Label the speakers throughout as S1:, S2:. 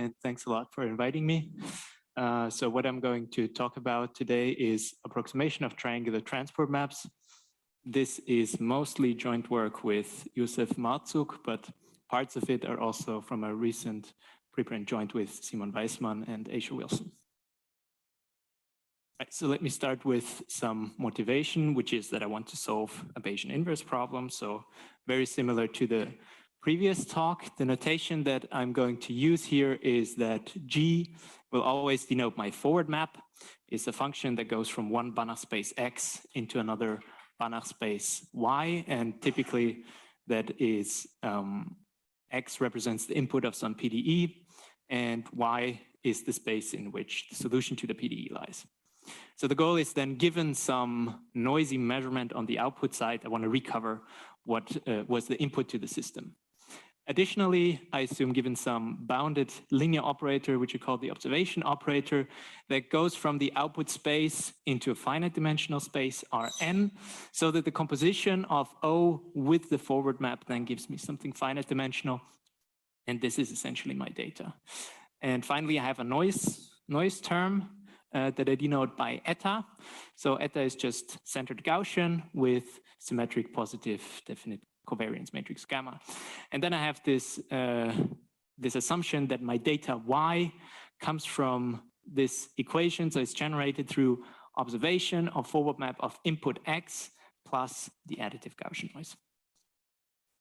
S1: and thanks a lot for inviting me. So what I'm going to talk about today is approximation of triangular transport maps. This is mostly joint work with Yusuf Marzuk, but parts of it are also from a recent preprint joint with Simon Weissman and Aisha Wilson. Right, so let me start with some motivation, which is that I want to solve a Bayesian inverse problem. So very similar to the previous talk, the notation that I'm going to use here is that G will always denote my forward map. It's a function that goes from one Banach space X into another Banach space Y, and typically that is X represents the input of some PDE, and Y is the space in which the solution to the PDE lies. So the goal is then, given some noisy measurement on the output side, I want to recover what was the input to the system. Additionally, I assume given some bounded linear operator, which we call the observation operator, that goes from the output space into a finite dimensional space Rn, so that the composition of O with the forward map then gives me something finite dimensional. And this is essentially my data. And finally, I have a noise term that I denote by eta. So eta is just centered Gaussian with symmetric positive definite covariance matrix gamma. And then I have this, this assumption that my data Y comes from this equation. So it's generated through observation of forward map of input X plus the additive Gaussian noise.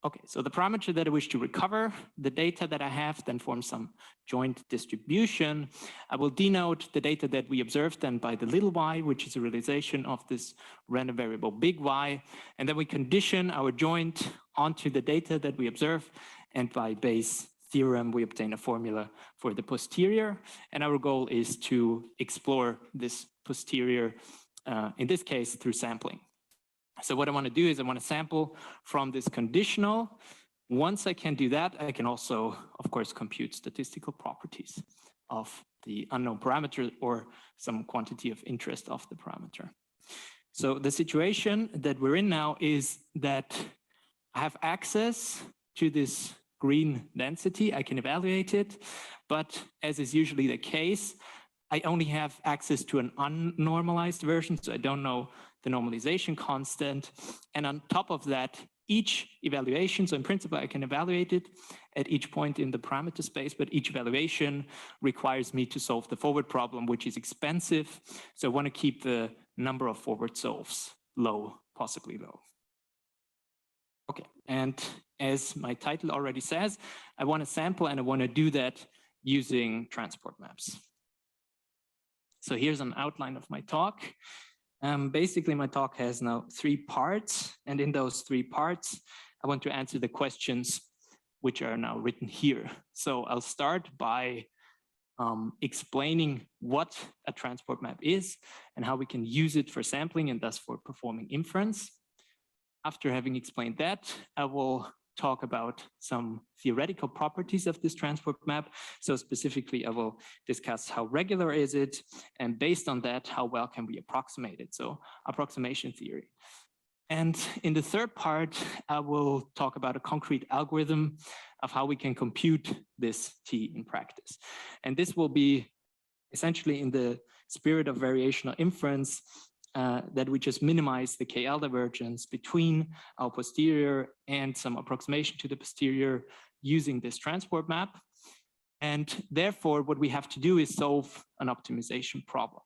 S1: Okay, so the parameter that I wish to recover, the data that I have, then form some joint distribution. I will denote the data that we observed then by the little y, which is a realization of this random variable big Y. And then we condition our joint onto the data that we observe. And by Bayes' theorem, we obtain a formula for the posterior. And our goal is to explore this posterior, in this case, through sampling. So what I want to do is I want to sample from this conditional. Once I can do that, I can also, of course, compute statistical properties of the unknown parameter or some quantity of interest of the parameter. So the situation that we're in now is that I have access to this green density. I can evaluate it, but as is usually the case, I only have access to an unnormalized version, so I don't know the normalization constant. And on top of that, each evaluation, so in principle, I can evaluate it at each point in the parameter space, but each evaluation requires me to solve the forward problem, which is expensive. So I want to keep the number of forward solves low, possibly low. Okay, and as my title already says, I want to sample and I want to do that using transport maps. So here's an outline of my talk. Basically, my talk has now 3 parts, and in those 3 parts, I want to answer the questions which are now written here. So I'll start by explaining what a transport map is and how we can use it for sampling and thus for performing inference. After having explained that, I will talk about some theoretical properties of this transport map. So specifically, I will discuss how regular is it, and based on that, how well can we approximate it? So approximation theory. And in the third part, I will talk about a concrete algorithm of how we can compute this T in practice. And this will be essentially in the spirit of variational inference, that we just minimize the KL-divergence between our posterior and some approximation to the posterior using this transport map. And therefore, what we have to do is solve an optimization problem.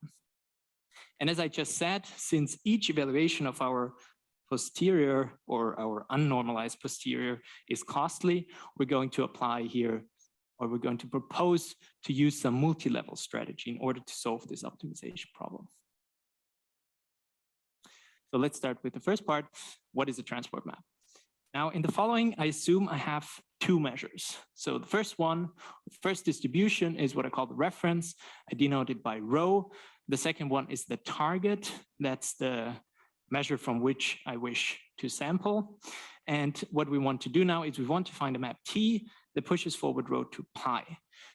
S1: And as I just said, since each evaluation of our posterior or our unnormalized posterior is costly, we're going to apply here, or we're going to propose to use some multi-level strategy in order to solve this optimization problem. So let's start with the first part. What is a transport map? Now, in the following, I assume I have 2 measures. So the first one, the first distribution is what I call the reference. I denote it by rho. The second one is the target. That's the measure from which I wish to sample. And what we want to do now is we want to find a map T that pushes forward rho to pi.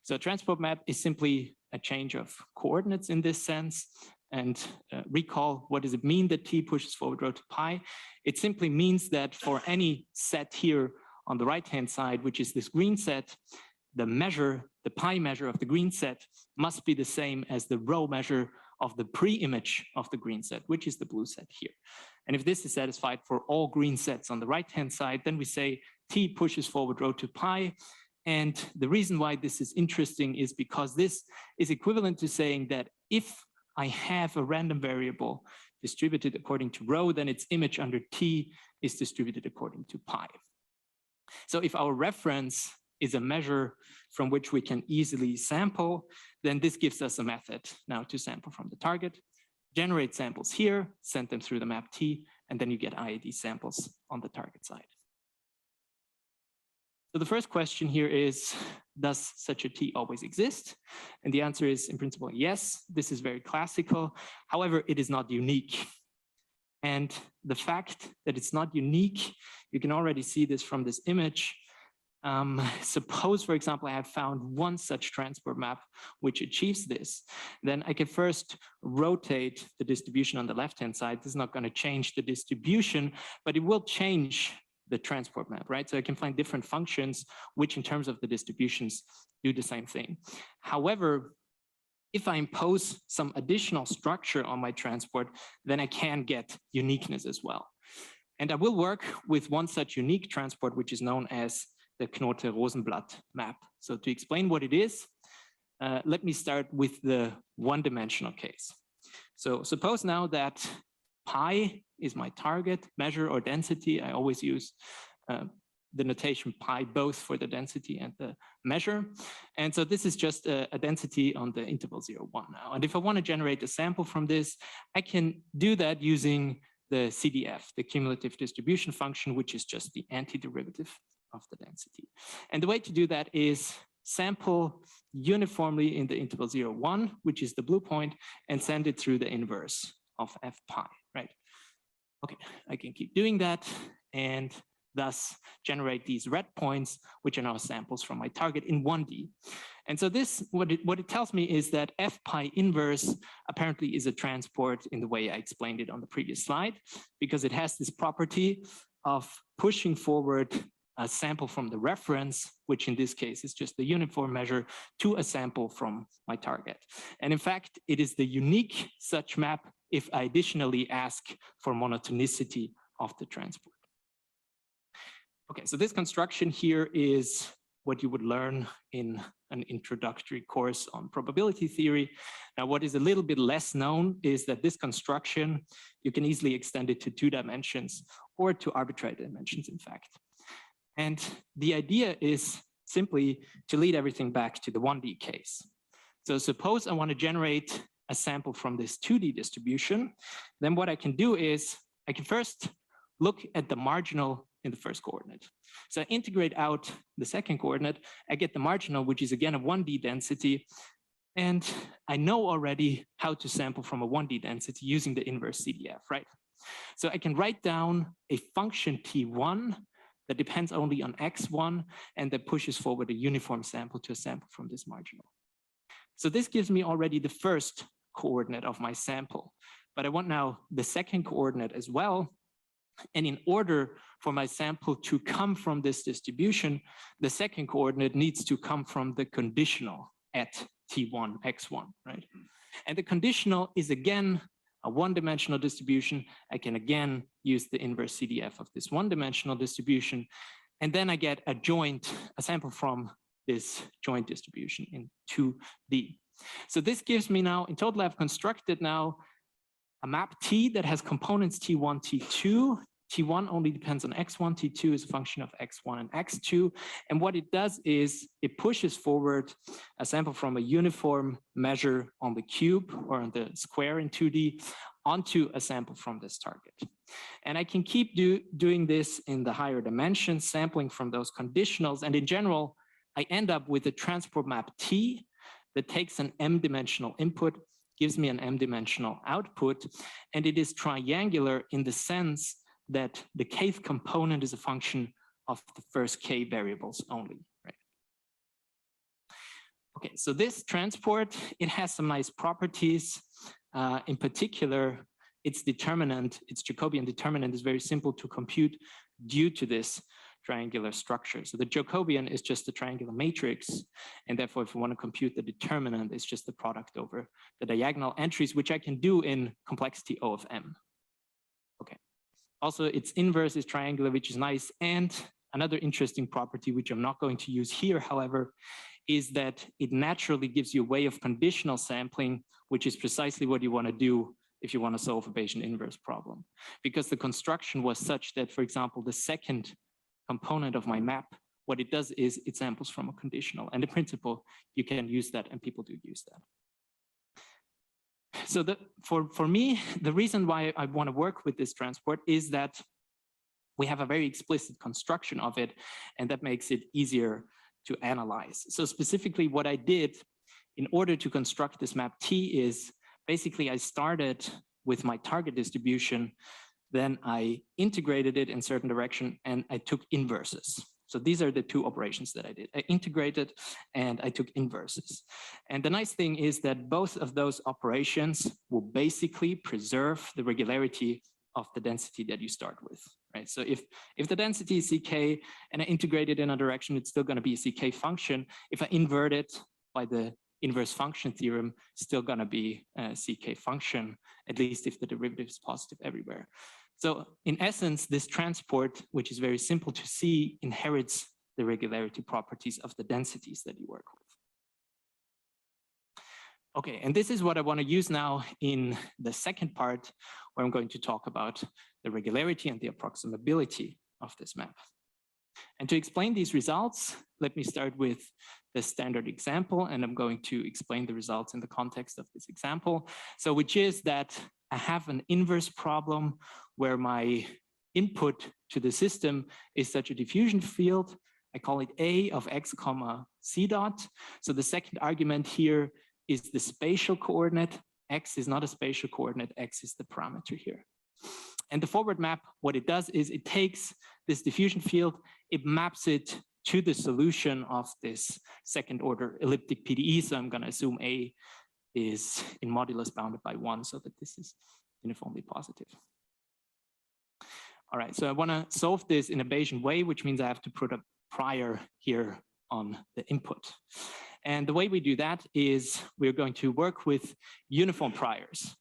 S1: So a transport map is simply a change of coordinates in this sense. And recall, what does it mean that T pushes forward rho to pi? It simply means that for any set here on the right-hand side, which is this green set, the measure, the pi measure of the green set must be the same as the row measure of the pre-image of the green set, which is the blue set here. And if this is satisfied for all green sets on the right-hand side, then we say T pushes forward rho to pi. And the reason why this is interesting is because this is equivalent to saying that if I have a random variable distributed according to rho, then its image under T is distributed according to pi. So if our reference is a measure from which we can easily sample, then this gives us a method now to sample from the target, generate samples here, send them through the map T, and then you get IID samples on the target side. So the first question here is, does such a T always exist? And the answer is, in principle, yes. This is very classical. However, it is not unique. And the fact that it's not unique, you can already see this from this image. Suppose, for example, I have found one such transport map which achieves this, then I can first rotate the distribution on the left-hand side. This is not going to change the distribution, but it will change the transport map, right? So I can find different functions which in terms of the distributions do the same thing. However, if I impose some additional structure on my transport, then I can get uniqueness as well. And I will work with one such unique transport, which is known as the Knote-Rosenblatt map. So to explain what it is, let me start with the one-dimensional case. So suppose now that pi is my target measure or density. I always use the notation pi both for the density and the measure. And so this is just a density on the interval 0, 1 now. And if I want to generate a sample from this, I can do that using the CDF, the cumulative distribution function, which is just the antiderivative of the density. And the way to do that is sample uniformly in the interval 0, 1, which is the blue point, and send it through the inverse of f pi, right? Okay, I can keep doing that and thus generate these red points, which are now samples from my target in 1D. And so this, what it tells me is that f pi inverse apparently is a transport in the way I explained it on the previous slide, because it has this property of pushing forward a sample from the reference, which in this case is just the uniform measure, to a sample from my target. And in fact, it is the unique such map if I additionally ask for monotonicity of the transport. Okay, so this construction here is what you would learn in an introductory course on probability theory. Now, what is a little bit less known is that this construction, you can easily extend it to 2 dimensions or to arbitrary dimensions, in fact. And the idea is simply to lead everything back to the 1D case. So suppose I want to generate a sample from this 2D distribution, then what I can do is I can first look at the marginal in the first coordinate. So I integrate out the second coordinate, I get the marginal, which is again a 1D density, and I know already how to sample from a 1D density using the inverse CDF, right? So I can write down a function T1 that depends only on x1 and that pushes forward a uniform sample to a sample from this marginal. So this gives me already the first coordinate of my sample, but I want now the second coordinate as well. And in order for my sample to come from this distribution, the second coordinate needs to come from the conditional at T1, x1, right? And the conditional is again a one-dimensional distribution. I can again use the inverse CDF of this one-dimensional distribution. And then I get a sample from this joint distribution in 2D. So this gives me now, in total I've constructed now a map T that has components T1, T2. T1 only depends on x1, T2 is a function of x1 and x2. And what it does is it pushes forward a sample from a uniform measure on the cube or on the square in 2D onto a sample from this target. And I can keep doing this in the higher dimensions, sampling from those conditionals. And in general, I end up with a transport map T that takes an m-dimensional input, gives me an m-dimensional output, and it is triangular in the sense that the kth component is a function of the first k variables only, right? Okay, so this transport, it has some nice properties. In particular, its determinant, its Jacobian determinant is very simple to compute due to this triangular structure. So the Jacobian is just a triangular matrix. And therefore, if we want to compute the determinant, it's just the product over the diagonal entries, which I can do in complexity O of M. Okay. Also, its inverse is triangular, which is nice. And another interesting property, which I'm not going to use here, however, is that it naturally gives you a way of conditional sampling, which is precisely what you want to do if you want to solve a Bayesian inverse problem. Because the construction was such that, for example, the second component of my map, what it does is it samples from a conditional. And in principle, you can use that, and people do use that. So for me, the reason why I want to work with this transport is that we have a very explicit construction of it, and that makes it easier to analyze. So specifically what I did in order to construct this map T is basically I started with my target distribution, then I integrated it in certain direction, and I took inverses. So these are the two operations that I did. I integrated and I took inverses. And the nice thing is that both of those operations will basically preserve the regularity of the density that you start with, right? So if the density is CK and I integrate it in a direction, it's still gonna be a CK function. If I invert it by the inverse function theorem, it's still gonna be a CK function, at least if the derivative is positive everywhere. So in essence, this transport, which is very simple to see, inherits the regularity properties of the densities that you work with. Okay, and this is what I want to use now in the second part, where I'm going to talk about the regularity and the approximability of this map. And to explain these results, let me start with the standard example, and I'm going to explain the results in the context of this example. So which is that I have an inverse problem where my input to the system is such a diffusion field. I call it A of x comma c dot. So the second argument here is the spatial coordinate. X is not a spatial coordinate, X is the parameter here. And the forward map, what it does is it takes this diffusion field, it maps it to the solution of this second order elliptic PDE. So I'm going to assume A is in modulus bounded by 1 so that this is uniformly positive. All right, so I want to solve this in a Bayesian way, which means I have to put a prior here on the input. And the way we do that is we're going to work with uniform priors.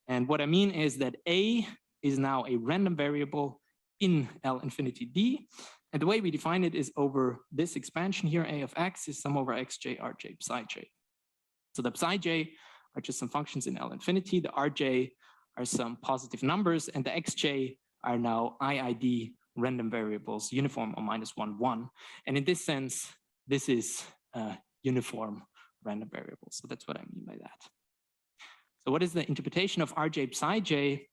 S1: And what I mean is that A is now a random variable in L infinity D. And the way we define it is over this expansion here, A of x is sum over xj, rj, psi j. So the psi j are just some functions in L infinity, the rj are some positive numbers, and the xj are now IID random variables, uniform or -1, 1. And in this sense, this is uniform random variable. So that's what I mean by that. So what is the interpretation of rj psi j?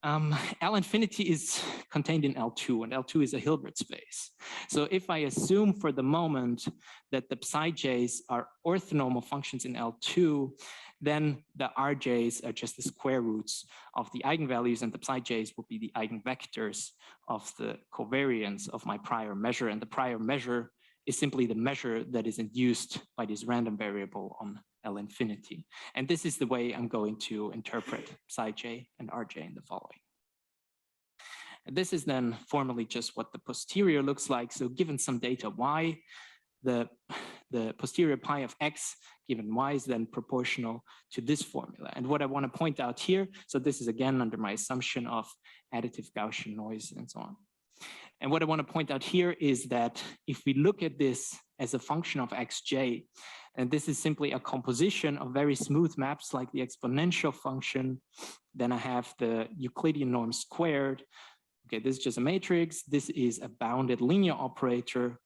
S1: L infinity is contained in L2, and L2 is a Hilbert space. So if I assume for the moment that the psi j's are orthonormal functions in L2, then the rj's are just the square roots of the eigenvalues, and the psi j's will be the eigenvectors of the covariance of my prior measure. And the prior measure is simply the measure that is induced by this random variable on L infinity. And this is the way I'm going to interpret psi j and rj in the following. And this is then formally just what the posterior looks like. So given some data y, the posterior pi of x given y is then proportional to this formula. And what I want to point out here, so this is again under my assumption of additive Gaussian noise and so on. And what I want to point out here is that if we look at this as a function of xj, and this is simply a composition of very smooth maps like the exponential function, then I have the Euclidean norm squared. Okay, this is just a matrix. This is a bounded linear operator.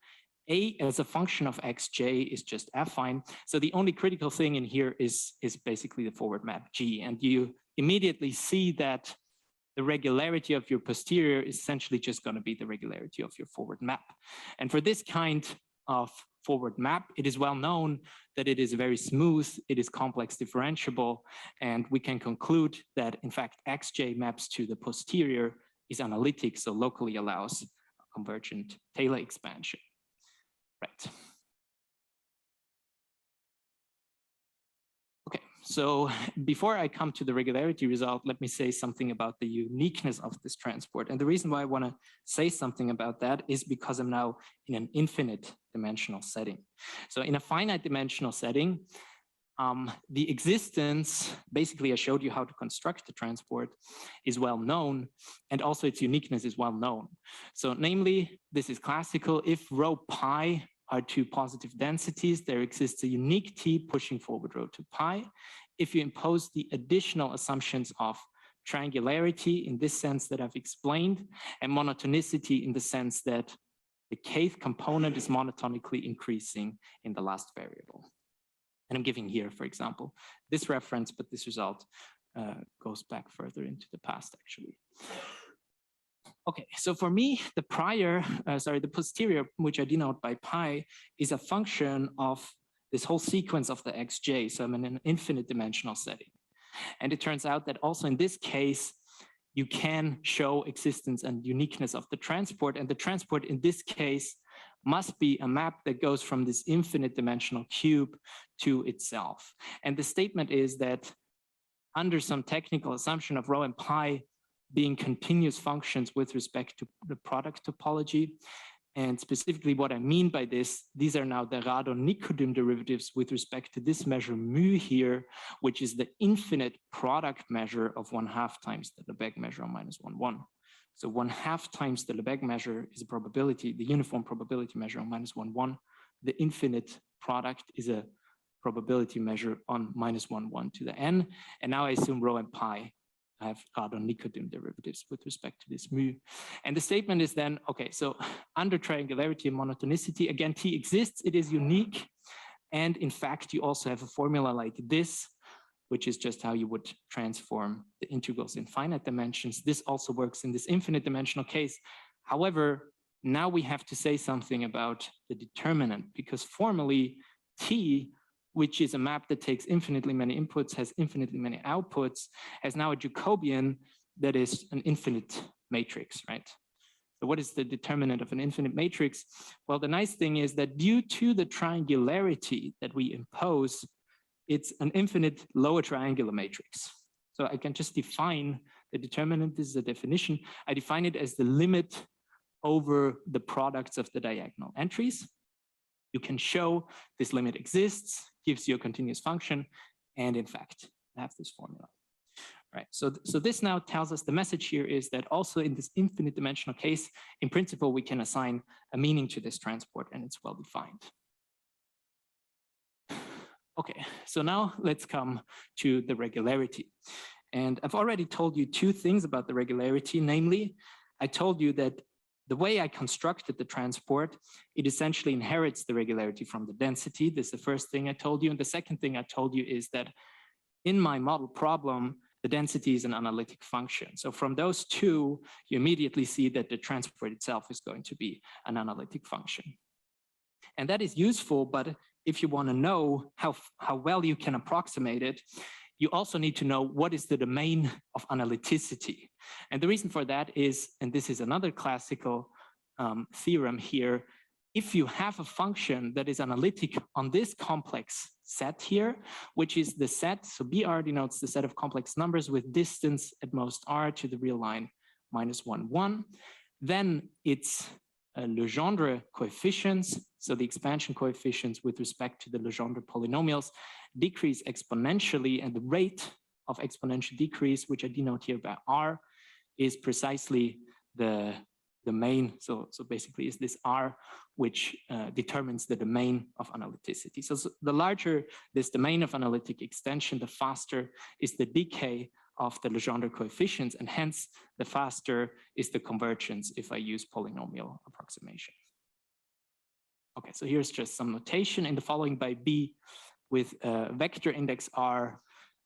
S1: A as a function of xj is just affine. So the only critical thing in here is basically the forward map G. And you immediately see that the regularity of your posterior is essentially just going to be the regularity of your forward map. And for this kind of forward map, it is well known that it is very smooth, it is complex differentiable, and we can conclude that in fact xj maps to the posterior is analytic, so locally allows a convergent Taylor expansion. Right. Okay, So before I come to the regularity result, let me say something about the uniqueness of this transport. And the reason why I want to say something about that is because I'm now in an infinite dimensional setting. So in a finite dimensional setting, the existence, basically I showed you how to construct the transport, is well known, and also its uniqueness is well known. So namely, this is classical. If rho pi are two positive densities, there exists a unique T pushing forward rho to pi. If you impose the additional assumptions of triangularity in this sense that I've explained, and monotonicity in the sense that the kth component is monotonically increasing in the last variable. And I'm giving here, for example, this reference, but this result goes back further into the past, actually. Okay, so for me, the posterior, which I denote by pi, is a function of this whole sequence of the xj. So I'm in an infinite dimensional setting. And it turns out that also in this case, you can show existence and uniqueness of the transport. And the transport in this case must be a map that goes from this infinite dimensional cube to itself. And the statement is that under some technical assumption of rho and pi being continuous functions with respect to the product topology, and specifically what I mean by this, these are now the Radon-Nikodym derivatives with respect to this measure mu here, which is the infinite product measure of 1/2 times the Lebesgue measure on -1,1. So 1/2 times the Lebesgue measure is a probability, the uniform probability measure on -1,1. The infinite product is a probability measure on -1,1 to the n. And now I assume rho and pi have Radon-Nikodym derivatives with respect to this mu. And the statement is then, okay, so under triangularity and monotonicity, again, T exists, it is unique. And in fact, you also have a formula like this, which is just how you would transform the integrals in finite dimensions. This also works in this infinite dimensional case. However, now we have to say something about the determinant, because formally T, which is a map that takes infinitely many inputs, has infinitely many outputs, has now a Jacobian that is an infinite matrix, right? So what is the determinant of an infinite matrix? Well, the nice thing is that due to the triangularity that we impose, it's an infinite lower triangular matrix. So I can just define the determinant. This is a definition. I define it as the limit over the products of the diagonal entries. You can show this limit exists, gives you a continuous function, and in fact, I have this formula. Right. So this now tells us the message here is that also in this infinite dimensional case, in principle, we can assign a meaning to this transport, and it's well defined. Okay, so now let's come to the regularity. And I've already told you two things about the regularity, namely, I told you that the way I constructed the transport, it essentially inherits the regularity from the density. This is the first thing I told you. And the second thing I told you is that in my model problem, the density is an analytic function. So from those two, you immediately see that the transport itself is going to be an analytic function. And that is useful, but if you want to know how well you can approximate it, you also need to know what is the domain of analyticity. And the reason for that is, and this is another classical theorem here, if you have a function that is analytic on this complex set here, which is the set, so BR denotes the set of complex numbers with distance at most R to the real line -1, 1, then it's Legendre coefficients, so the expansion coefficients with respect to the Legendre polynomials decrease exponentially, and the rate of exponential decrease, which I denote here by R, is precisely the domain. So basically is this R, which determines the domain of analyticity. So the larger this domain of analytic extension, the faster is the decay of the Legendre coefficients, and hence the faster is the convergence if I use polynomial approximation. Okay, so here's just some notation. In the following by B with vector index R,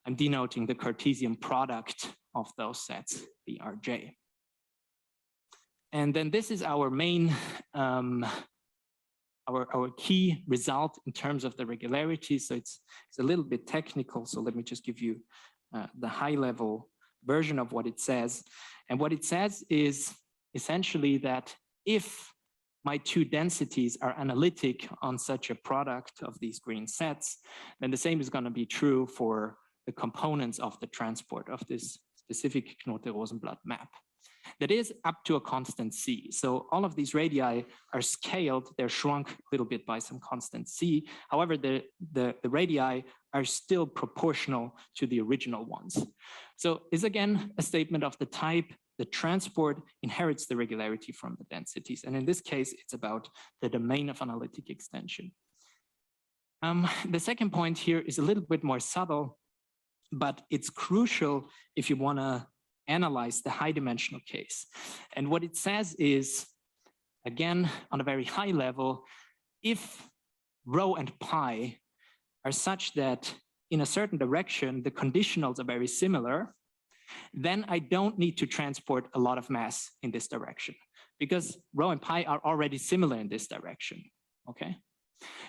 S1: I'm denoting the Cartesian product of those sets, BRJ. And then this is our main, our key result in terms of the regularity. So it's a little bit technical. So let me just give you the high level version of what it says. And what it says is essentially that if my two densities are analytic on such a product of these green sets, then the same is going to be true for the components of the transport of this specific Knote-Rosenblatt map. That is up to a constant c. So all of these radii are scaled, they're shrunk a little bit by some constant c. However, the radii are still proportional to the original ones. So is again a statement of the type, the transport inherits the regularity from the densities. And in this case, it's about the domain of analytic extension. The second point here is a little bit more subtle, but it's crucial if you want to analyze the high dimensional case. And what it says is, again, on a very high level, if rho and pi are such that in a certain direction, the conditionals are very similar, then I don't need to transport a lot of mass in this direction because rho and pi are already similar in this direction, okay?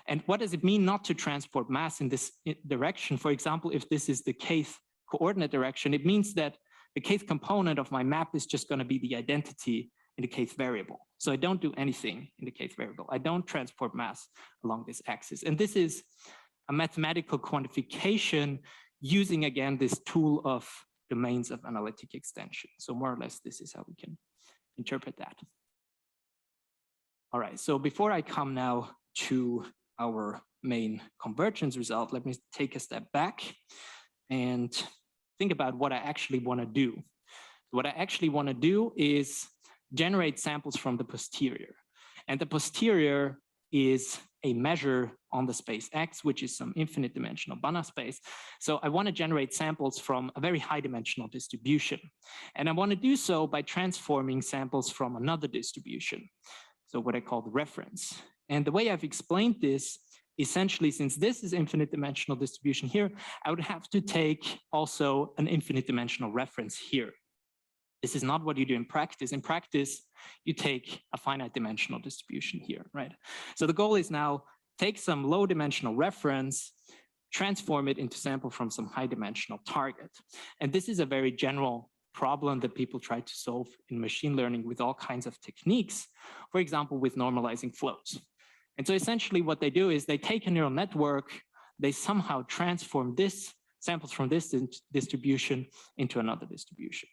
S1: And what does it mean not to transport mass in this direction? For example, if this is the kth coordinate direction, it means that the kth component of my map is just going to be the identity in the kth variable. So I don't do anything in the kth variable. I don't transport mass along this axis. And this is a mathematical quantification using, again, this tool of domains of analytic extension. So more or less, this is how we can interpret that. All right, so before I come now to our main convergence result, let me take a step back and think about what I actually want to do. What I actually want to do is generate samples from the posterior. And the posterior is a measure on the space X, which is some infinite dimensional Banach space. So I want to generate samples from a very high dimensional distribution. And I want to do so by transforming samples from another distribution. So what I call the reference. And the way I've explained this, essentially, since this is infinite dimensional distribution here, I would have to take also an infinite dimensional reference here. This is not what you do in practice. In practice, you take a finite dimensional distribution here, right? So the goal is now take some low dimensional reference, transform it into sample from some high dimensional target. And this is a very general problem that people try to solve in machine learning with all kinds of techniques, for example, with normalizing flows. And so essentially what they do is they take a neural network, they somehow transform this samples from this distribution into another distribution.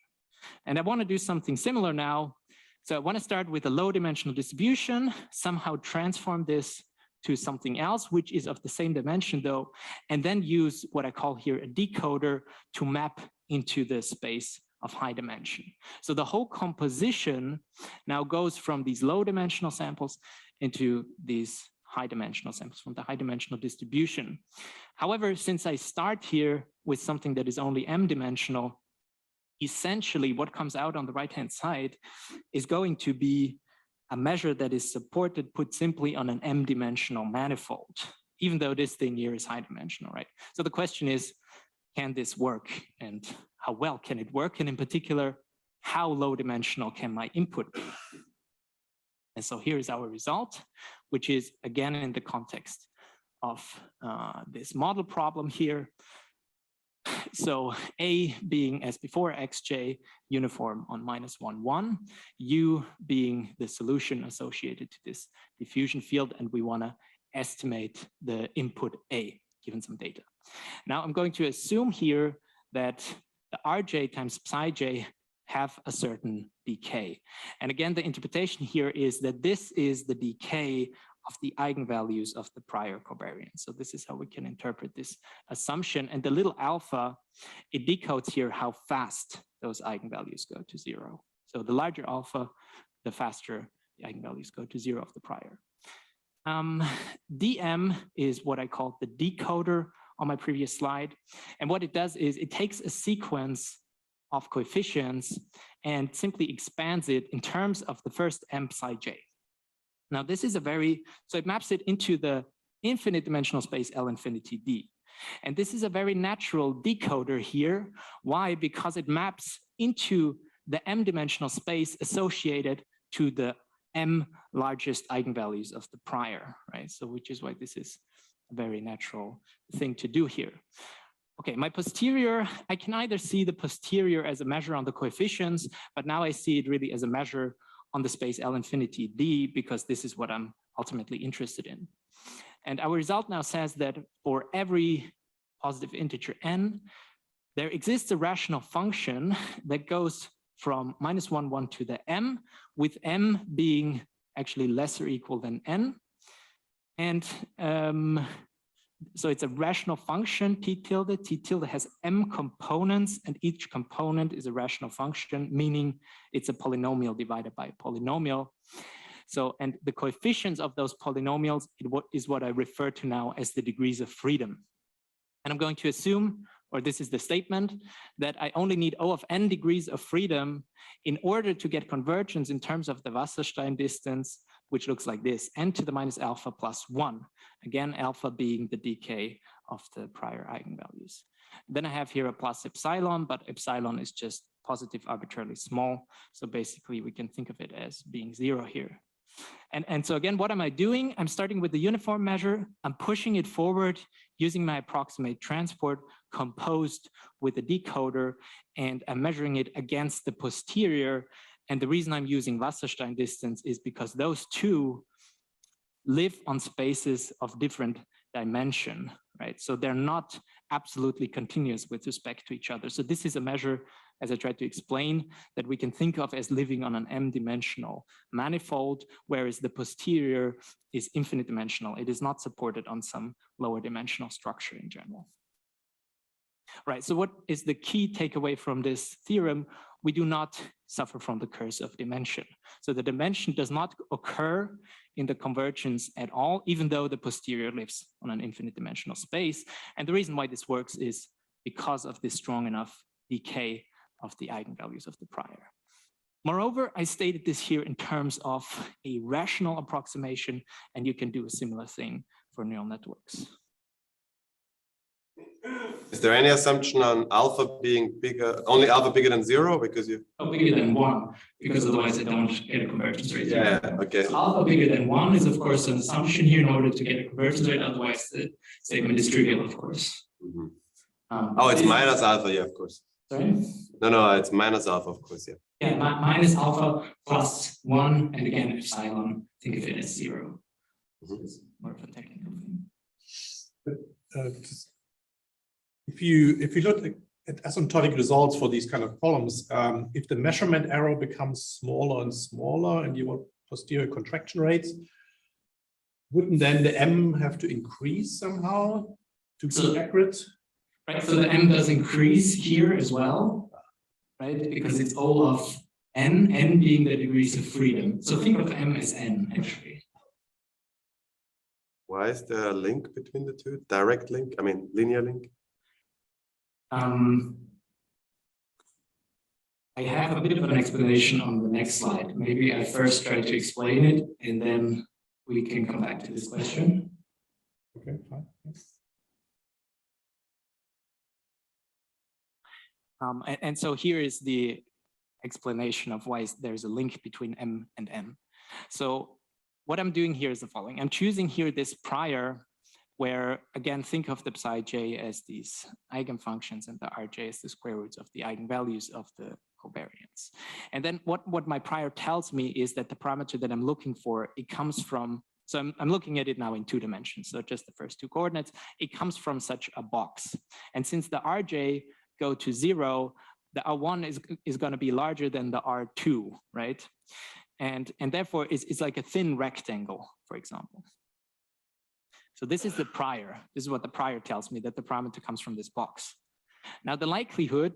S1: And I want to do something similar now. So I want to start with a low dimensional distribution, somehow transform this to something else, which is of the same dimension though, and then use what I call here a decoder to map into the space of high dimension. So the whole composition now goes from these low dimensional samples into these high dimensional samples from the high dimensional distribution. However, since I start here with something that is only m dimensional, essentially what comes out on the right-hand side is going to be a measure that is supported, put simply, on an m-dimensional manifold, even though this thing here is high dimensional, right? So the question is, can this work? And how well can it work? And in particular, how low dimensional can my input be? And so here is our result, which is again in the context of this model problem here. So A being, as before, xj uniform on -1, 1, U being the solution associated to this diffusion field, and we want to estimate the input A given some data. Now I'm going to assume here that the Rj times Ψj have a certain decay. And again, the interpretation here is that this is the decay of the eigenvalues of the prior covariance. So this is how we can interpret this assumption. And the little alpha, it decodes here how fast those eigenvalues go to 0. So the larger alpha, the faster the eigenvalues go to 0 of the prior. dm is what I called the decoder on my previous slide. And what it does is it takes a sequence of coefficients and simply expands it in terms of the first m psi j. Now this is so it maps it into the infinite dimensional space L infinity D. And this is a very natural decoder here. Why? Because it maps into the m dimensional space associated to the m largest eigenvalues of the prior, right? So which is why this is a very natural thing to do here. Okay, my posterior, I can either see the posterior as a measure on the coefficients, but now I see it really as a measure on the space L infinity D, because this is what I'm ultimately interested in. And our result now says that for every positive integer n, there exists a rational function that goes from -1, 1 to the m, with m being actually less or equal than n. And so it's a rational function, t tilde. T tilde has m components, and each component is a rational function, meaning it's a polynomial divided by a polynomial. So, and the coefficients of those polynomials is what I refer to now as the degrees of freedom. And I'm going to assume, or this is the statement, that I only need O of n degrees of freedom in order to get convergence in terms of the Wasserstein distance, which looks like this, n to the minus alpha plus 1. Again, alpha being the decay of the prior eigenvalues. Then I have here a plus epsilon, but epsilon is just positive arbitrarily small. So basically we can think of it as being 0 here. And so again, what am I doing? I'm starting with the uniform measure. I'm pushing it forward using my approximate transport composed with a decoder, and I'm measuring it against the posterior. And the reason I'm using Wasserstein distance is because those two live on spaces of different dimension, right? So they're not absolutely continuous with respect to each other. So this is a measure, as I tried to explain, that we can think of as living on an m-dimensional manifold, whereas the posterior is infinite dimensional. It is not supported on some lower dimensional structure in general. Right, so what is the key takeaway from this theorem? We do not suffer from the curse of dimension. So the dimension does not occur in the convergence at all, even though the posterior lives on an infinite dimensional space. And the reason why this works is because of this strong enough decay of the eigenvalues of the prior. Moreover, I stated this here in terms of a rational approximation, and you can do a similar thing for neural networks.
S2: Is there any assumption on alpha being bigger, only alpha bigger than 0? Because you...
S1: Oh, bigger than 1, because otherwise I don't get a convergence rate.
S2: Yeah, okay.
S1: So alpha bigger than 1 is, of course, an assumption here in order to get a convergence rate. Otherwise, the statement is trivial, of course.
S2: Mm-hmm. Oh, it's minus alpha, yeah, of course.
S1: Sorry?
S2: No, it's minus alpha, of course, yeah.
S1: Yeah, minus alpha plus 1, and again, epsilon, think of it as 0. So it's more of a technical thing.
S3: If you look at asymptotic results for these kind of problems, if the measurement error becomes smaller and smaller and you want posterior contraction rates, wouldn't then the m have to increase somehow to be accurate?
S1: Right, so the m does increase here as well, right? Because it's O of n, n being the degrees of freedom. So think of m as n, actually.
S2: Why is there a link between the two? Direct link? I mean, linear link?
S1: I have a bit of an explanation on the next slide. Maybe I first try to explain it, and then we can come back to this question.
S3: Okay, fine.
S1: And so here is the explanation of why there's a link between m and n. So what I'm doing here is the following. I'm choosing here this prior, where, again, think of the psi j as these eigenfunctions and the rj as the square roots of the eigenvalues of the covariance. And then what my prior tells me is that the parameter that I'm looking for, it comes from, so I'm looking at it now in 2 dimensions, so just the first 2 coordinates, it comes from such a box. And since the rj go to 0, the R1 is going to be larger than the R2, right? And therefore it's like a thin rectangle, for example. So this is the prior. This is what the prior tells me, that the parameter comes from this box. Now the likelihood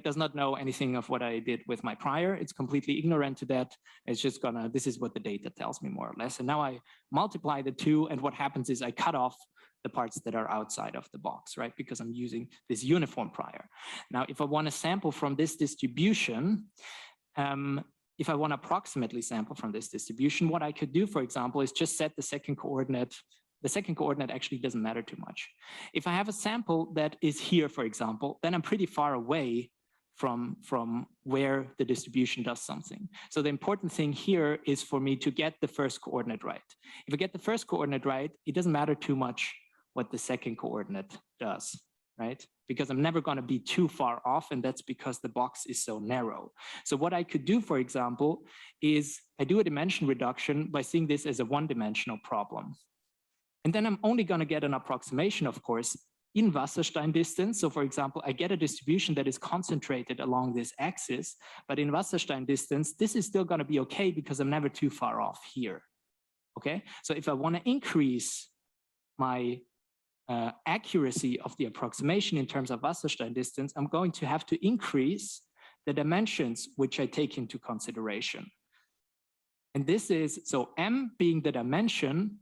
S1: does not know anything of what I did with my prior. It's completely ignorant to that. It's just gonna, this is what the data tells me more or less. And now I multiply the 2, and what happens is I cut off the parts that are outside of the box, right? Because I'm using this uniform prior. Now, if I want to sample from this distribution, if I want to approximately sample from this distribution, what I could do, for example, is just set the second coordinate. The second coordinate actually doesn't matter too much. If I have a sample that is here, for example, then I'm pretty far away from where the distribution does something. So the important thing here is for me to get the first coordinate right. If I get the first coordinate right, it doesn't matter too much what the second coordinate does, right? Because I'm never going to be too far off, and that's because the box is so narrow. So what I could do, for example, is I do a dimension reduction by seeing this as a one-dimensional problem. And then I'm only going to get an approximation, of course, in Wasserstein distance. So for example, I get a distribution that is concentrated along this axis, but in Wasserstein distance, this is still going to be okay because I'm never too far off here. Okay, so if I want to increase my accuracy of the approximation in terms of Wasserstein distance, I'm going to have to increase the dimensions which I take into consideration. And this is, so m being the dimension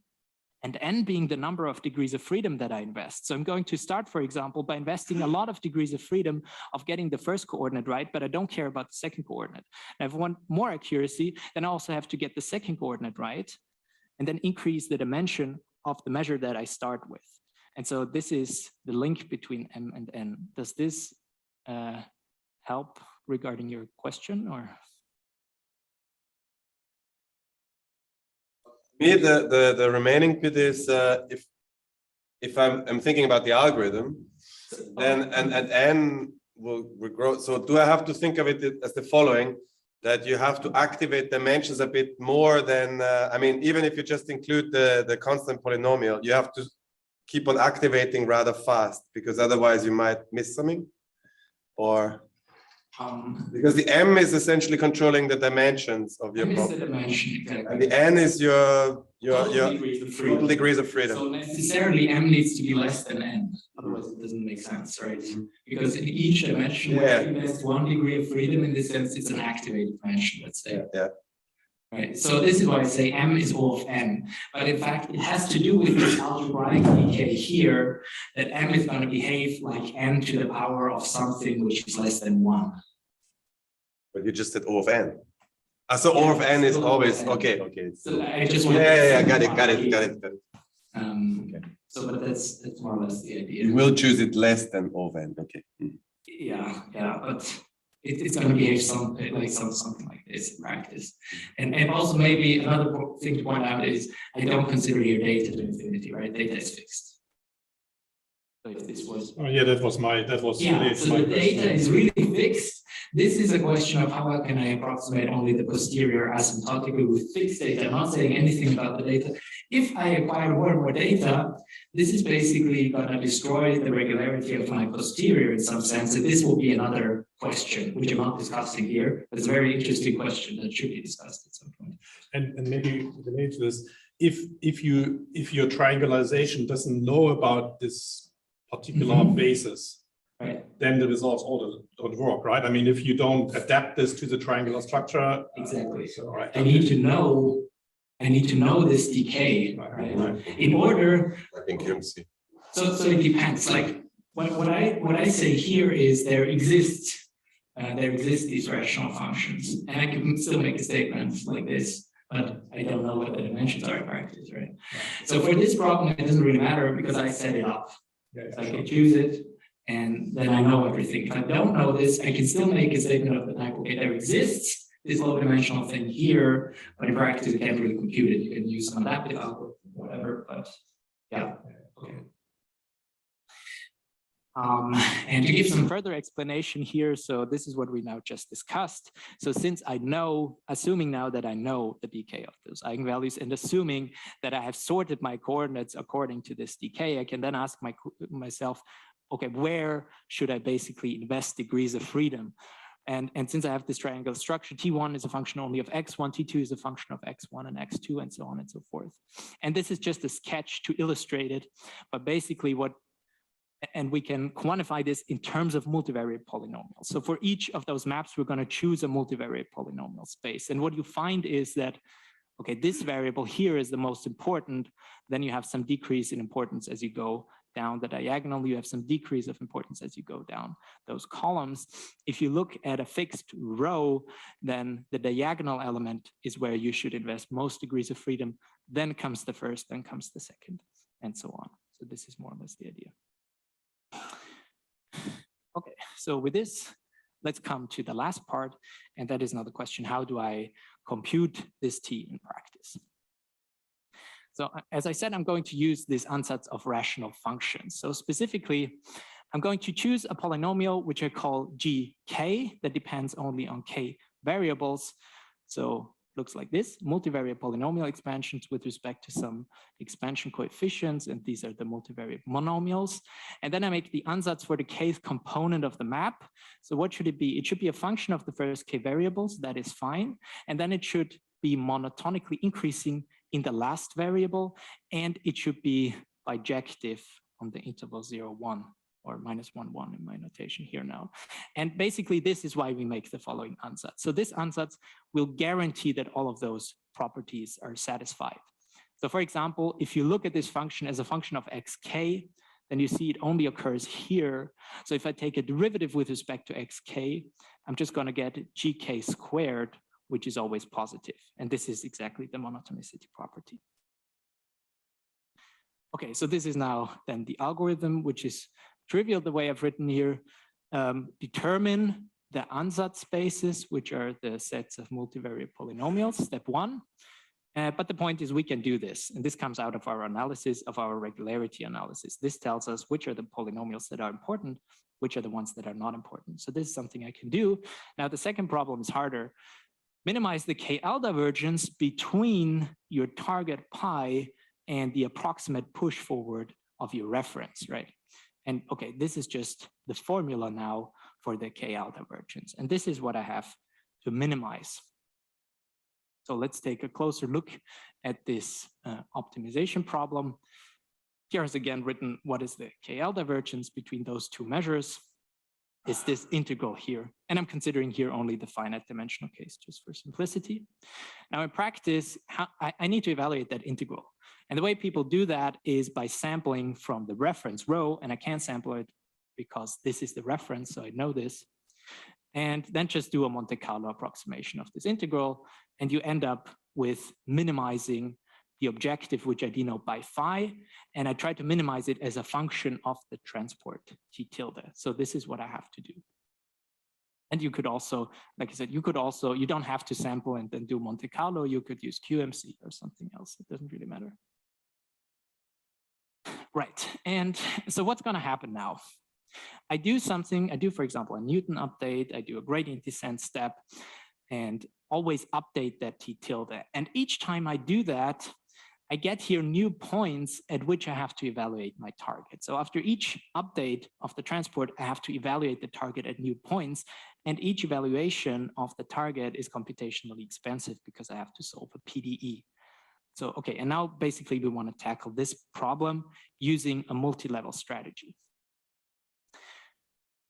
S1: and n being the number of degrees of freedom that I invest. So I'm going to start, for example, by investing a lot of degrees of freedom of getting the first coordinate right, but I don't care about the second coordinate. And if I want more accuracy, then I also have to get the second coordinate right, and then increase the dimension of the measure that I start with. And so this is the link between m and n. Does this help regarding your question, or?
S2: Me, the remaining bit is if I'm thinking about the algorithm, then and n will grow. So do I have to think of it as the following, that you have to activate dimensions a bit more than I mean, even if you just include the constant polynomial, you have to keep on activating rather fast, because otherwise you might miss something, or because the m is essentially controlling the dimensions of your problem.
S1: Exactly.
S2: And the n is your total degrees of freedom.
S1: So necessarily m needs to be less than n, otherwise it doesn't make sense, right? Because in each dimension, where you invest 1 degree of freedom, in this sense, it's an activated dimension, let's say.
S2: Yeah.
S1: Right. So this is why I say m is O of n, but in fact, it has to do with this algebraic decay here, that m is going to behave like n to the power of something which is less than 1.
S2: But you just said O of n. So O of n is always okay. Okay.
S1: So I just want
S2: got it.
S1: Okay. So, but that's more or less the idea.
S2: You will choose it less than O of n. Okay.
S1: Yeah, but it's going to behave something like this in practice. And also maybe another thing to point out is I don't consider your data to infinity, right? Data is fixed. So if this was,
S3: that was
S1: so the data is really fixed. This is a question of how can I approximate only the posterior asymptotically with fixed data. I'm not saying anything about the data. If I acquire more and more data, this is basically going to destroy the regularity of my posterior in some sense. And this will be another question, which I'm not discussing here, but it's a very interesting question that should be discussed at some point.
S3: And maybe related to this, if your triangularization doesn't know about this particular basis,
S1: right,
S3: then the results all don't work, right? I mean, if you don't adapt this to the triangular structure,
S1: exactly.
S3: Right.
S1: I need to know this decay, right? In order,
S2: I think you see.
S1: so it depends. Like what I say here is there exist these rational functions, and I can still make a statement like this, but I don't know what the dimensions are in practice, right? So for this problem, it doesn't really matter because I set it up. So I can choose it, and then I know everything. If I don't know this, I can still make a statement of the type, okay, there exists this low-dimensional thing here, but in practice, you can't really compute it. You can use some adaptive algorithm, whatever, but yeah, okay. And to give some further explanation here, so this is what we now just discussed. So since I know, assuming now that I know the decay of those eigenvalues and assuming that I have sorted my coordinates according to this decay, I can then ask myself, okay, where should I basically invest degrees of freedom? And since I have this triangular structure, T1 is a function only of x1, T2 is a function of x1 and x2, and so on and so forth. And this is just a sketch to illustrate it, but basically and we can quantify this in terms of multivariate polynomials. So for each of those maps, we're going to choose a multivariate polynomial space. And what you find is that, okay, this variable here is the most important. Then you have some decrease in importance as you go down the diagonal. You have some decrease of importance as you go down those columns. If you look at a fixed row, then the diagonal element is where you should invest most degrees of freedom. Then comes the first, then comes the second, and so on. So this is more or less the idea. Okay, so with this, let's come to the last part, and that is now the question, how do I compute this T in practice? So as I said, I'm going to use this ansatz of rational functions. So specifically, I'm going to choose a polynomial which I call gk that depends only on k variables. So looks like this: multivariate polynomial expansions with respect to some expansion coefficients, and these are the multivariate monomials. And then I make the ansatz for the kth component of the map. So what should it be? It should be a function of the first k variables, that is fine. And then it should be monotonically increasing in the last variable, and it should be bijective on the interval 0, 1. Or -1, 1 in my notation here now. And basically, this is why we make the following ansatz. So this ansatz will guarantee that all of those properties are satisfied. So for example, if you look at this function as a function of xk, then you see it only occurs here. So if I take a derivative with respect to xk, I'm just going to get gk squared, which is always positive. And this is exactly the monotonicity property. Okay, so this is now then the algorithm, which is trivial the way I've written here. Determine the ansatz spaces, which are the sets of multivariate polynomials, step 1. But the point is we can do this, and this comes out of our analysis of our regularity analysis. This tells us which are the polynomials that are important, which are the ones that are not important. So this is something I can do. Now the second problem is harder. Minimize the KL-divergence between your target pi and the approximate push forward of your reference, right? And okay, this is just the formula now for the KL-divergence. And this is what I have to minimize. So let's take a closer look at this optimization problem. Here is again written what is the KL-divergence between those two measures. Is this integral here? And I'm considering here only the finite dimensional case just for simplicity. Now in practice, I need to evaluate that integral. And the way people do that is by sampling from the reference row, and I can't sample it because this is the reference, so I know this. And then just do a Monte Carlo approximation of this integral, and you end up with minimizing the objective, which I denote by phi, and I try to minimize it as a function of the transport t tilde. So this is what I have to do. And you could also, like I said, you don't have to sample and then do Monte Carlo. You could use QMC or something else. It doesn't really matter. Right, and so what's going to happen now? I do, for example, a Newton update. I do a gradient descent step and always update that t tilde. And each time I do that, I get here new points at which I have to evaluate my target. So after each update of the transport, I have to evaluate the target at new points. And each evaluation of the target is computationally expensive because I have to solve a PDE. So, okay, and now basically we want to tackle this problem using a multi-level strategy.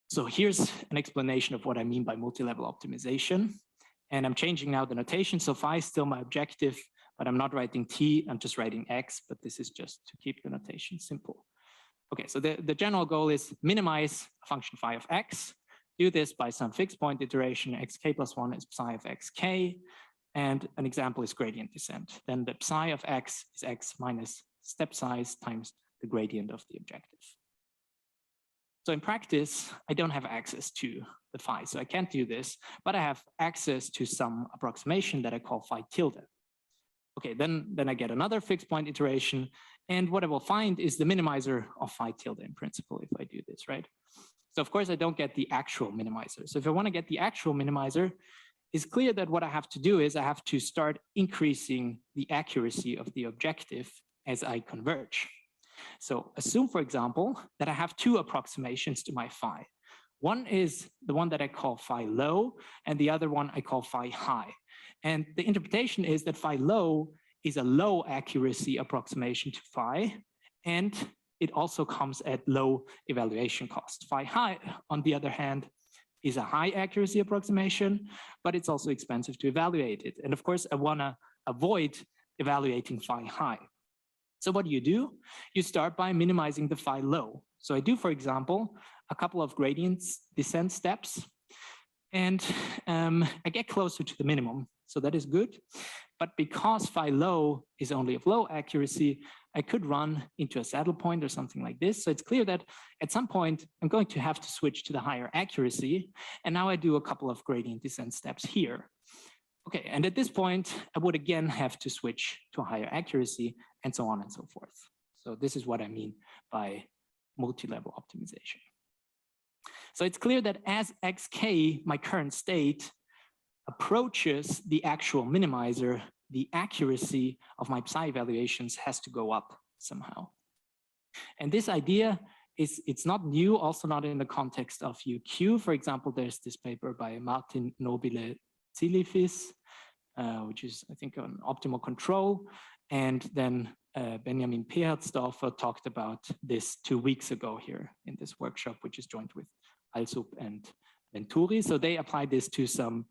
S1: So here's an explanation of what I mean by multi-level optimization. And I'm changing now the notation. So phi is still my objective, but I'm not writing t, I'm just writing x, but this is just to keep the notation simple. Okay, so the general goal is minimize a function phi of x. Do this by some fixed point iteration, xk plus 1 is psi of xk. And an example is gradient descent. Then the psi of x is x minus step size times the gradient of the objective. So in practice, I don't have access to the phi, so I can't do this, but I have access to some approximation that I call phi tilde. Okay, then I get another fixed point iteration, and what I will find is the minimizer of phi tilde in principle if I do this, right? So of course I don't get the actual minimizer. So if I want to get the actual minimizer, it's clear that what I have to do is I have to start increasing the accuracy of the objective as I converge. So assume, for example, that I have two approximations to my phi. One is the one that I call phi low, and the other one I call phi high. And the interpretation is that phi low is a low accuracy approximation to phi, and it also comes at low evaluation cost. Phi high, on the other hand, is a high accuracy approximation, but it's also expensive to evaluate it. And of course, I want to avoid evaluating phi high. So what do? You start by minimizing the phi low. So I do, for example, a couple of gradient descent steps, and I get closer to the minimum. So that is good. But because phi low is only of low accuracy, I could run into a saddle point or something like this. So it's clear that at some point, I'm going to have to switch to the higher accuracy. And now I do a couple of gradient descent steps here. Okay, and at this point, I would again have to switch to a higher accuracy and so on and so forth. So this is what I mean by multi-level optimization. So it's clear that as xk, my current state, approaches the actual minimizer, the accuracy of my psi evaluations has to go up somehow. And this idea it's not new, also not in the context of UQ. For example, there's this paper by Martin Nobile-Zilifis, which is, I think, on optimal control. And then Benjamin Pehertsdorfer talked about this 2 weeks ago here in this workshop, which is joined with Alsup and Venturi. So they applied this to some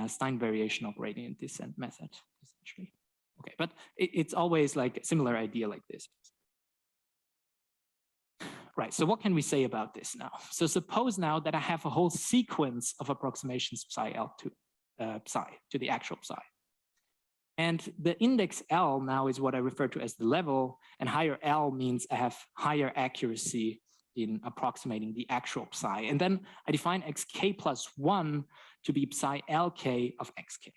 S1: Stein variational gradient descent method, essentially. Okay, but it's always like a similar idea like this. Right, so what can we say about this now? So suppose now that I have a whole sequence of approximations psi L to psi, to the actual psi. And the index L now is what I refer to as the level, and higher L means I have higher accuracy in approximating the actual psi. And then I define xk plus 1 to be psi lk of xk.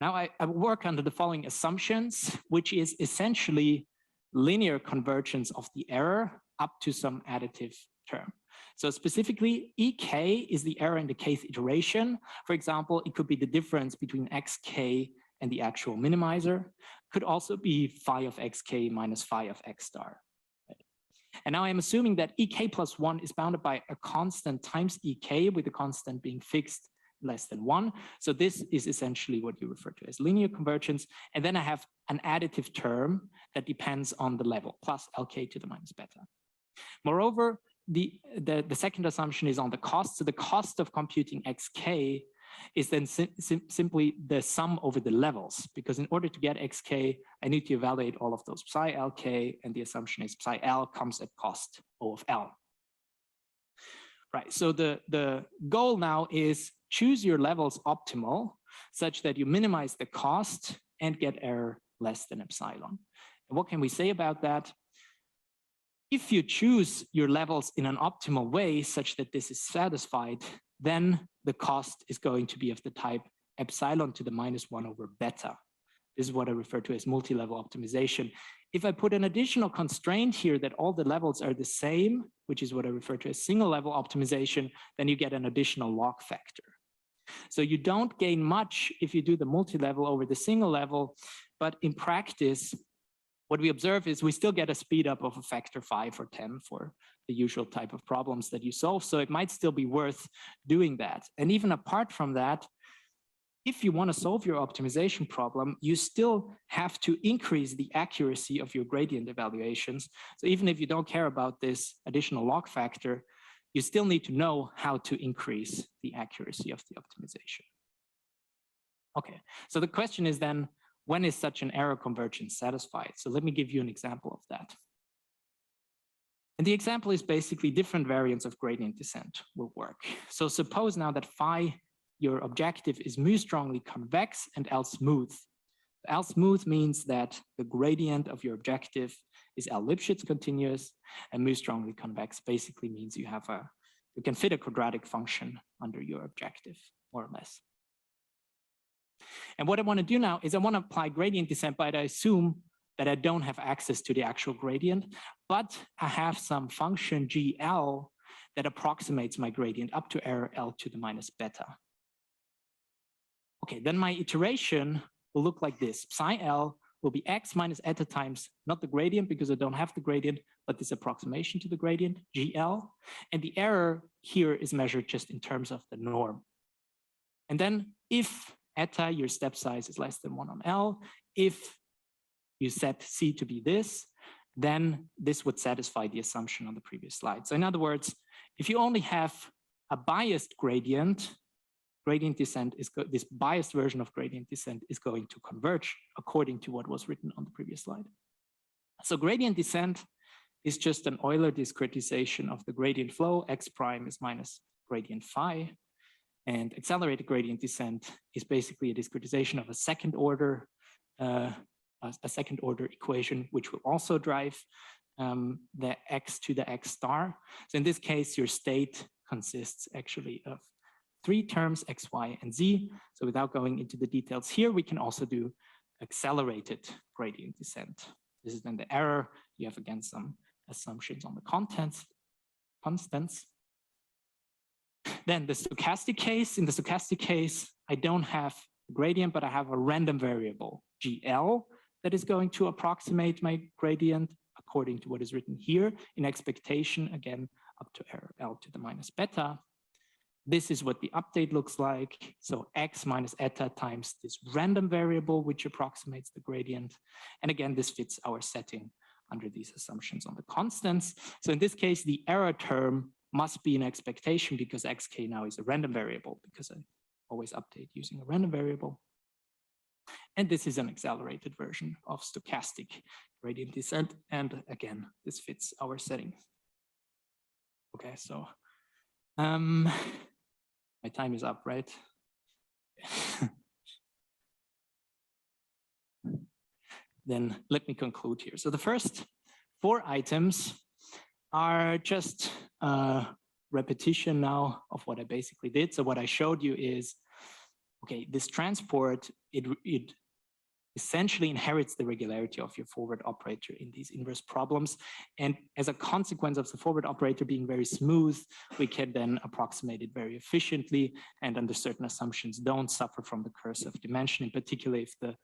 S1: Now I work under the following assumptions, which is essentially linear convergence of the error up to some additive term. So specifically, ek is the error in the kth iteration. For example, it could be the difference between xk and the actual minimizer. Could also be phi of xk minus phi of x star. And now I'm assuming that ek plus 1 is bounded by a constant times ek, with the constant being fixed less than 1. So this is essentially what you refer to as linear convergence. And then I have an additive term that depends on the level, plus lk to the minus beta. Moreover, the second assumption is on the cost. So the cost of computing xk is then simply the sum over the levels, because in order to get xk, I need to evaluate all of those psi lk, and the assumption is psi l comes at cost O of L. Right, so the goal now is choose your levels optimal such that you minimize the cost and get error less than epsilon. And what can we say about that? If you choose your levels in an optimal way such that this is satisfied, then the cost is going to be of the type epsilon to the minus 1 over beta. This is what I refer to as multi-level optimization. If I put an additional constraint here that all the levels are the same, which is what I refer to as single level optimization, then you get an additional log factor. So you don't gain much if you do the multi-level over the single level, but in practice, what we observe is we still get a speed up of a factor 5 or 10 for the usual type of problems that you solve. So it might still be worth doing that. And even apart from that, if you want to solve your optimization problem, you still have to increase the accuracy of your gradient evaluations. So even if you don't care about this additional log factor, you still need to know how to increase the accuracy of the optimization. Okay, so the question is then, when is such an error convergence satisfied? So let me give you an example of that. And the example is basically different variants of gradient descent will work. So suppose now that phi, your objective, is mu strongly convex and L smooth. L smooth means that the gradient of your objective is L Lipschitz continuous, and mu strongly convex basically means you can fit a quadratic function under your objective, more or less. And what I want to do now is I want to apply gradient descent, but I assume that I don't have access to the actual gradient, but I have some function GL that approximates my gradient up to error L to the minus beta. Okay, then my iteration will look like this. Psi L will be x minus eta times, not the gradient because I don't have the gradient, but this approximation to the gradient, GL. And the error here is measured just in terms of the norm. And then if eta, your step size, is less than 1 on L, if you set C to be this, then this would satisfy the assumption on the previous slide. So in other words, if you only have a biased gradient descent is this biased version of gradient descent is going to converge according to what was written on the previous slide. So gradient descent is just an Euler discretization of the gradient flow. X prime is minus gradient phi. And accelerated gradient descent is basically a discretization of a second order equation, which will also drive the x to the x star. So in this case, your state consists actually of 3 terms, x, y, and z. So without going into the details here, we can also do accelerated gradient descent. This is then the error. You have again some assumptions on the constants. Then the stochastic case. In the stochastic case, I don't have gradient, but I have a random variable, GL, that is going to approximate my gradient according to what is written here in expectation, again, up to L to the minus beta. This is what the update looks like. So x minus eta times this random variable, which approximates the gradient. And again, this fits our setting under these assumptions on the constants. So in this case, the error term must be an expectation because xk now is a random variable because I always update using a random variable. And this is an accelerated version of stochastic gradient descent. And again, this fits our setting. Okay, so my time is up, right? Then let me conclude here. So the first 4 items are just a repetition now of what I basically did. So what I showed you is, okay, this transport, it essentially inherits the regularity of your forward operator in these inverse problems. And as a consequence of the forward operator being very smooth, we can then approximate it very efficiently and under certain assumptions don't suffer from the curse of dimension, in particular if the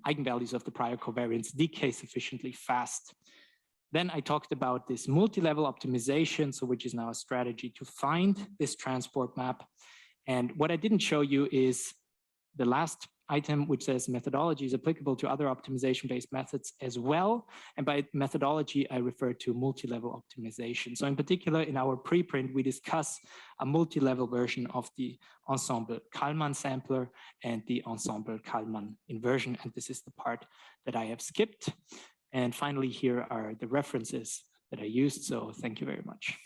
S1: eigenvalues of the prior covariance decay sufficiently fast. Then I talked about this multi-level optimization, so which is now a strategy to find this transport map. And what I didn't show you is the last item, which says methodology is applicable to other optimization-based methods as well. And by methodology, I refer to multi-level optimization. So in particular, in our preprint, we discuss a multi-level version of the ensemble Kalman sampler and the ensemble Kalman inversion. And this is the part that I have skipped. And finally, here are the references that I used. So thank you very much.